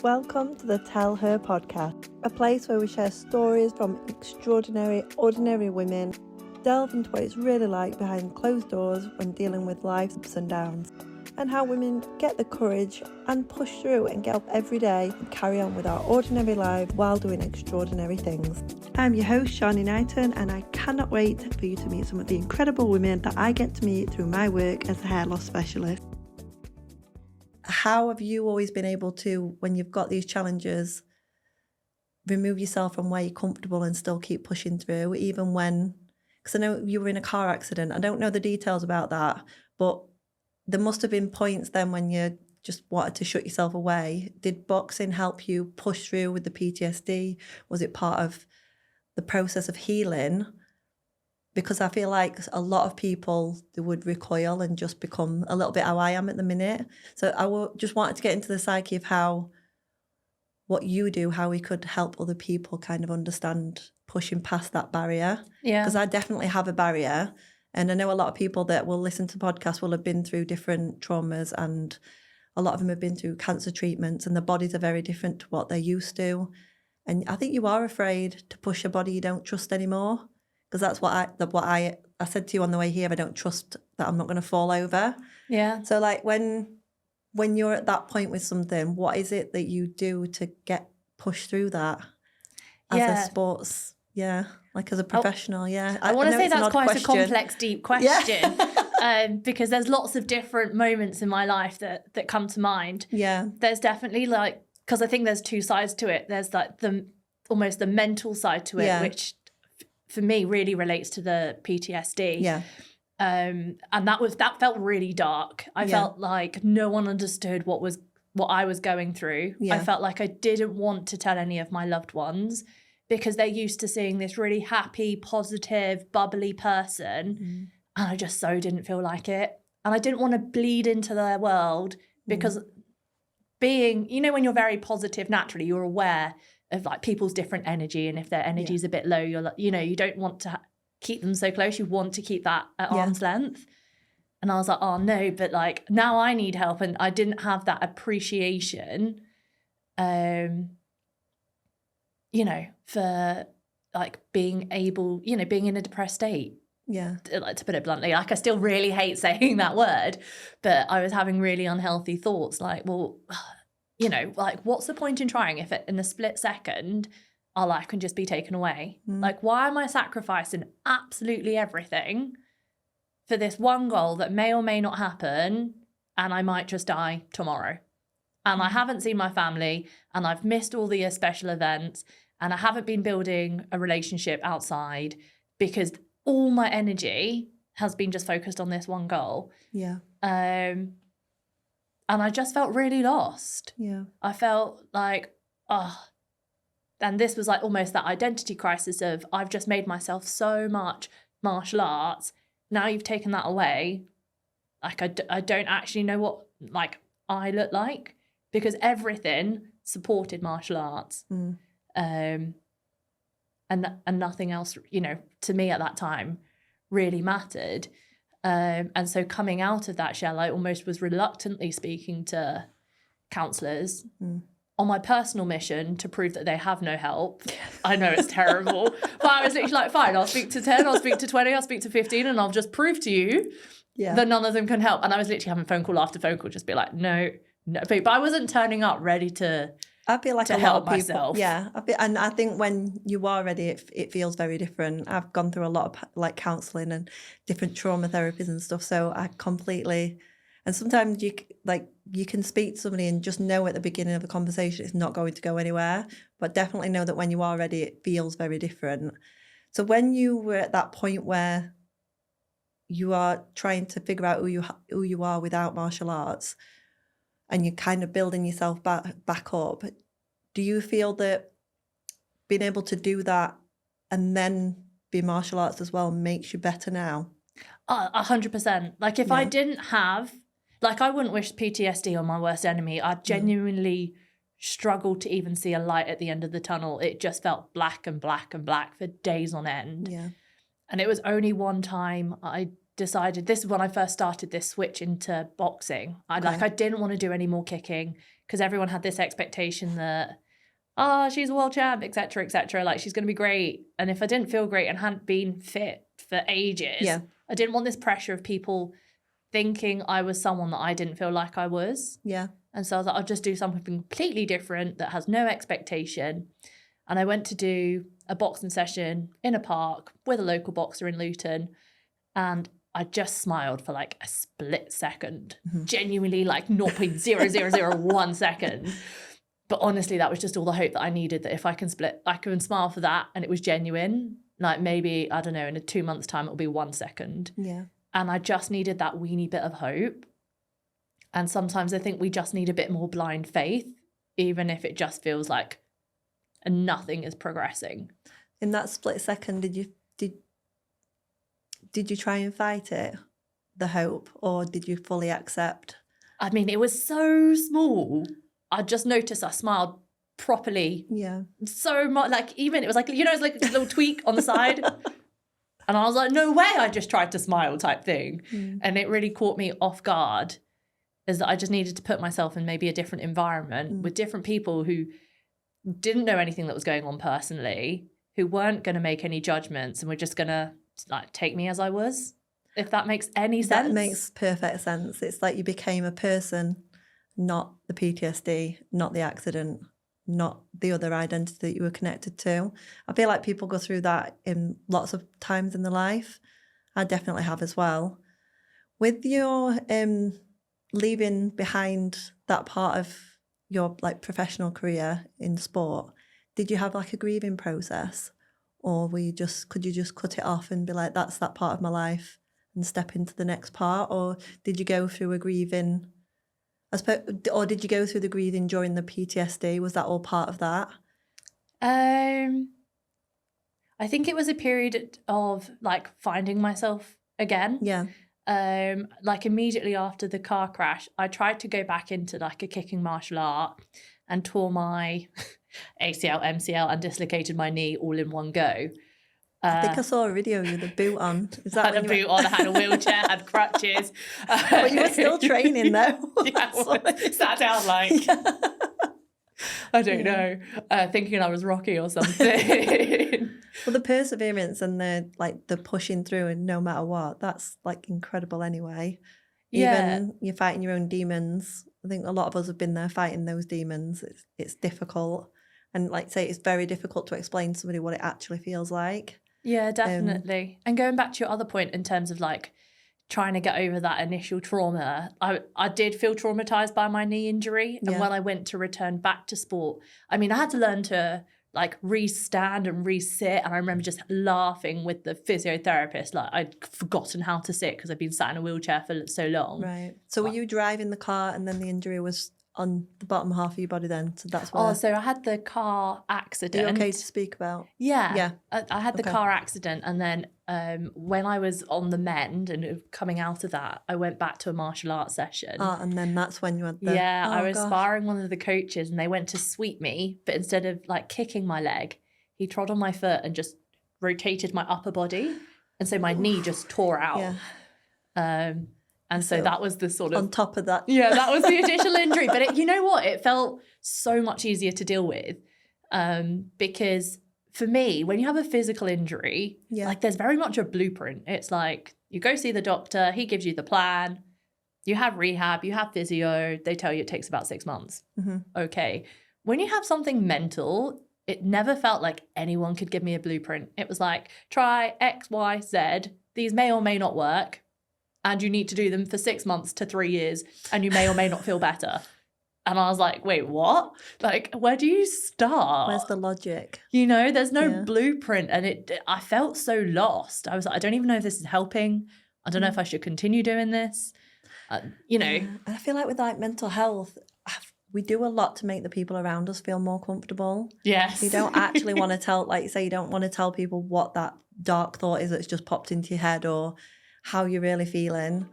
Welcome to the Tell Her podcast, a place where we share stories from extraordinary, ordinary women, delve into what it's really like behind closed doors when dealing with life's ups and downs, and how women get the courage and push through and get up every day and carry on with our ordinary lives while doing extraordinary things. I'm your host, Sharni Knighton, and I cannot wait for you to meet some of the incredible women that I get to meet through my work as a hair loss specialist. How have you always been able to, when you've got these challenges, remove yourself from where you're comfortable and still keep pushing through, even when, because I know you were in a car accident. I don't know the details about that, but there must have been points then when you just wanted to shut yourself away. Did boxing help you push through with the PTSD? Was it part of the process of healing? Because I feel like a lot of people, they would recoil and just become a little bit how I am at the minute. So I just wanted to get into the psyche of what you do, how we could help other people kind of understand pushing past that barrier. Yeah. Because I definitely have a barrier. And I know a lot of people that will listen to podcasts will have been through different traumas, and a lot of them have been through cancer treatments, and their bodies are very different to what they're used to. And I think you are afraid to push a body you don't trust anymore. Because that's what I said to you on the way here. I don't trust that I'm not going to fall over. Yeah. So like when you're at that point with something, what is it that you do to get pushed through that as a sports? Yeah, like as a professional. Yeah, I want to say that's quite a complex, deep question. Yeah. Because there's lots of different moments in my life that come to mind. Yeah, there's definitely because I think there's two sides to it. There's like almost the mental side to it, which for me really relates to the PTSD. Yeah. And that felt really dark. I felt like no one understood what I was going through. Yeah. I felt like I didn't want to tell any of my loved ones because they're used to seeing this really happy, positive, bubbly person. And I just so didn't feel like it. And I didn't want to bleed into their world because being, when you're very positive naturally, you're aware of like people's different energy, and if their energy is a bit low, you're like, you don't want to keep them so close. You want to keep that at arm's length. And I was like, oh no, but like now I need help, and I didn't have that appreciation, for like being able, being in a depressed state. Yeah, like to put it bluntly, like I still really hate saying that word, but I was having really unhealthy thoughts, like, well. Like what's the point in trying if in a split second our life can just be taken away? Like, why am I sacrificing absolutely everything for this one goal that may or may not happen, and I might just die tomorrow? And I haven't seen my family, and I've missed all the special events, and I haven't been building a relationship outside because all my energy has been just focused on this one goal. Yeah. And I just felt really lost. Yeah. I felt like, and this was like almost that identity crisis of I've just made myself so much martial arts. Now you've taken that away. Like I don't actually know what like I look like, because everything supported martial arts. And nothing else, to me at that time really mattered. And so coming out of that shell, I almost was reluctantly speaking to counsellors on my personal mission to prove that they have no help. I know it's terrible, but I was literally like, fine, I'll speak to 10, I'll speak to 20, I'll speak to 15, and I'll just prove to you that none of them can help. And I was literally having phone call after phone call, just be like, no. But I wasn't turning up ready to I feel like to a help lot of people, myself. Yeah, and I think when you are ready, it feels very different. I've gone through a lot of like counselling and different trauma therapies and stuff, so I completely. And sometimes you can speak to somebody and just know at the beginning of a conversation it's not going to go anywhere, but definitely know that when you are ready, it feels very different. So when you were at that point where you are trying to figure out who you are without martial arts, and you're kind of building yourself back up, do you feel that being able to do that and then be martial arts as well makes you better now? 100%. Like if I didn't have, like I wouldn't wish PTSD on my worst enemy. I genuinely struggled to even see a light at the end of the tunnel. It just felt black and black and black for days on end. Yeah. And it was only one time I decided, this is when I first started this switch into boxing. I didn't want to do any more kicking because everyone had this expectation that, she's a world champ, etc., etc. Like, she's going to be great. And if I didn't feel great and hadn't been fit for ages, I didn't want this pressure of people thinking I was someone that I didn't feel like I was. Yeah. And so I was like, I'll just do something completely different that has no expectation. And I went to do a boxing session in a park with a local boxer in Luton. And I just smiled for like a split second, genuinely like 0.0001 second. But honestly, that was just all the hope that I needed, that if I can smile for that and it was genuine, like maybe, I don't know, in 2 months' time, it'll be 1 second. Yeah. And I just needed that weeny bit of hope. And sometimes I think we just need a bit more blind faith, even if it just feels like nothing is progressing. In that split second, did you try and fight it, the hope, or did you fully accept? I mean, it was so small. I just noticed I smiled properly. Yeah. So much, like, even it was like, it's like a little tweak on the side. And I was like, no way, I just tried to smile type thing. And it really caught me off guard, is that I just needed to put myself in maybe a different environment with different people who didn't know anything that was going on personally, who weren't going to make any judgments and were just going to like take me as I was, if that makes any sense. That makes perfect sense. It's like you became a person, not the PTSD, not the accident, not the other identity that you were connected to. I feel like people go through that in lots of times in their life. I definitely have as well. With your leaving behind that part of your like professional career in sport, did you have like a grieving process, or could you just cut it off and be like, that's that part of my life and step into the next part? Or did you go through a grieving, or did you go through the grieving during the PTSD? Was that all part of that? I think it was a period of like finding myself again. Yeah. Like immediately after the car crash, I tried to go back into like a kicking martial art and tore my ACL, MCL and dislocated my knee all in one go. I think I saw a video with a boot on. Is that I had a boot on, I had a wheelchair, had crutches. But you were still training though. Yeah, sat down like, I don't know, thinking I was Rocky or something. Well, the perseverance and the pushing through and no matter what, that's like incredible anyway. Yeah. Even you're fighting your own demons. I think a lot of us have been there fighting those demons. It's difficult. And like say, it's very difficult to explain to somebody what it actually feels like. Yeah, definitely. And going back to your other point in terms of like trying to get over that initial trauma, I did feel traumatized by my knee injury. And when I went to return back to sport, I mean, I had to learn to like re-stand and re-sit. And I remember just laughing with the physiotherapist. Like I'd forgotten how to sit because I'd been sat in a wheelchair for so long. Right. So were you driving the car and then the injury was on the bottom half of your body then? So that's where... Oh, so I had the car accident. Are you okay to speak about? Yeah. Yeah. I had the car accident, and then when I was on the mend and coming out of that, I went back to a martial arts session. And then that's when you had the... Yeah, I was sparring one of the coaches and they went to sweep me, but instead of like kicking my leg, he trod on my foot and just rotated my upper body. And so my knee just tore out. Yeah. And so that was the sort of... On top of that. Yeah, that was the additional injury. But you know what? It felt so much easier to deal with because for me, when you have a physical injury, like there's very much a blueprint. It's like you go see the doctor, he gives you the plan, you have rehab, you have physio, they tell you it takes about 6 months. Okay. When you have something mental, it never felt like anyone could give me a blueprint. It was like, try X, Y, Z. These may or may not work. And you need to do them for 6 months to 3 years, and you may or may not feel better. And I was like, wait, what? Like, where do you start? Where's the logic? You know, there's no blueprint. And I felt so lost. I was like, I don't even know if this is helping. I don't know if I should continue doing this. You know. And I feel like with like mental health, we do a lot to make the people around us feel more comfortable. Yes. You don't actually want to tell, like you say, you don't want to tell people what that dark thought is that's just popped into your head or how you're really feeling.